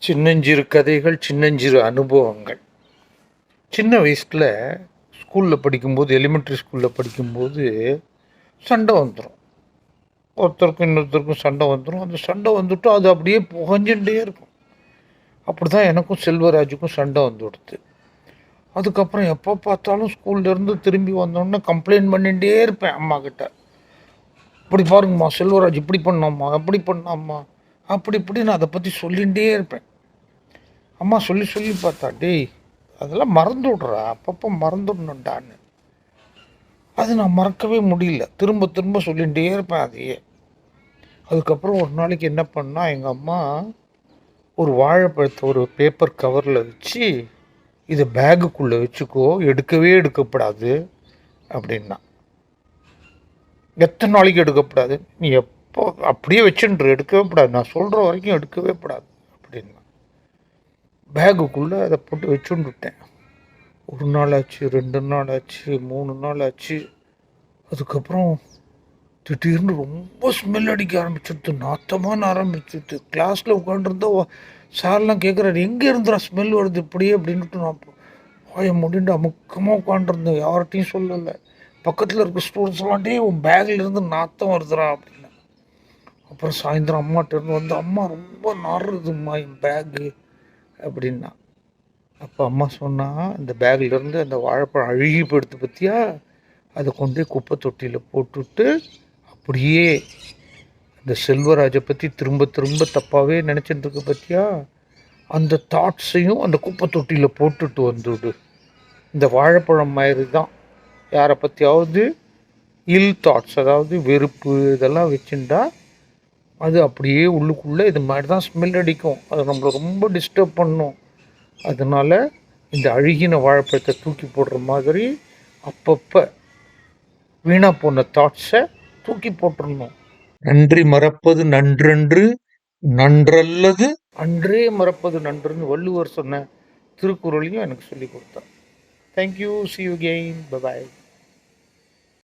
சின்னஞ்சிறு கதைகள், சின்னஞ்சிறு அனுபவங்கள். சின்ன வயசில் ஸ்கூலில் படிக்கும்போது, எலிமெண்ட்ரி ஸ்கூலில் படிக்கும்போது சண்டை வந்துடும். ஒருத்தருக்கும் இன்னொருத்தருக்கும் சண்டை வந்துடும். அந்த சண்டை வந்துட்டு அது அப்படியே புகஞ்சுட்டே இருக்கும். அப்படி தான் எனக்கும் செல்வராஜுக்கும் சண்டை வந்துடுது. அதுக்கப்புறம் எப்போ பார்த்தாலும் ஸ்கூல்லேருந்து திரும்பி வந்தோடனே கம்ப்ளைண்ட் பண்ணிகிட்டே இருப்பேன் அம்மா கிட்ட. இப்படி பாருங்கம்மா, செல்வராஜ் இப்படி பண்ணாம்மா, அப்படி பண்ணாம்மா, அப்படி இப்படி நான் அதை பற்றி சொல்லிகிட்டே இருப்பேன். அம்மா சொல்லி சொல்லி பார்த்தா, டேய் அதெல்லாம் மறந்து விட்றா, அப்பப்போ மறந்துடணுண்டான்னு. அது நான் மறக்கவே முடியல. திரும்ப திரும்ப சொல்லிகிட்டே இருப்பேன் அதையே. அதுக்கப்புறம் ஒரு நாளைக்கு என்ன பண்ணால், எங்கள் அம்மா ஒரு வாழைப்பழத்தை ஒரு பேப்பர் கவரில் வச்சு, இதை பேகுக்குள்ளே வச்சுக்கோ, எடுக்கவே எடுக்கப்படாது அப்படின்னா. எத்தனை நாளைக்கு எடுக்கப்படாது? நீ எப்போ அப்படியே வச்சுன்று, எடுக்கவே கூடாது, நான் சொல்கிற வரைக்கும் எடுக்கவே கூடாது அப்படின்னா. பேகுக்குள்ளே அதை போட்டு வச்சுட்டுட்டேன். ஒரு நாள் ஆச்சு, 2 நாள் ஆச்சு, 3 நாள் ஆச்சு. அதுக்கப்புறம் திடீர்னு ரொம்ப ஸ்மெல் அடிக்க ஆரம்பிச்சிடுது, நாத்தமான ஆரம்பிச்சிடுது. கிளாஸில் உட்காந்துருந்தா சார்லாம் கேட்குறாரு, எங்கே இருந்துடா ஸ்மெல் வருது இப்படியே அப்படின்ட்டு. நான் வாயை முடிண்டு அமுக்கமாக உட்காந்துருந்தேன், யார்கிட்டையும் சொல்லலை. பக்கத்தில் இருக்க ஸ்டூடெண்ட்ஸ் எல்லாம்டே உன் பேக்கில் இருந்து நாத்தம் வருதுடா அப்படின்னு. அப்புறம் சாயந்தரம் அம்மாட்ட இருந்து வந்து, அம்மா ரொம்ப நாடுறதும்மா என் பேகு அப்படின்னா. அப்போ அம்மா சொன்னால், இந்த பேக்லேருந்து அந்த வாழைப்பழம் அழுகி போயிடுத்து பற்றியா, அதை கொண்டு குப்பை தொட்டியில் போட்டுவிட்டு அப்படியே இந்த செல்வராஜை பற்றி திரும்ப திரும்ப தப்பாகவே நினச்சிட்டு பற்றியா, அந்த தாட்ஸையும் அந்த குப்பை தொட்டியில் போட்டுட்டு வந்துவிடு. இந்த வாழைப்பழம் மாதிரி தான் யாரை பற்றியாவது இல் தாட்ஸ், அதாவது வெறுப்பு இதெல்லாம் வச்சுட்டா அது அப்படியே உள்ளுக்குள்ளே இது மாதிரி தான் ஸ்மெல் அடிக்கும். அது நம்மளை ரொம்ப டிஸ்டர்ப் பண்ணும். அதனால் இந்த அழுகின வாழைப்பழத்தை தூக்கி போடுற மாதிரி அப்பப்போ வீணாக போன தாட்ஸை தூக்கி போட்டுடணும். நன்றி மறப்பது நன்றன்று, நன்றல்லது அன்றே மறப்பது நன்றுன்னு வள்ளுவர் சொன்ன திருக்குறளையும் எனக்கு சொல்லி கொடுத்தார். Thank you, see you again, bye bye.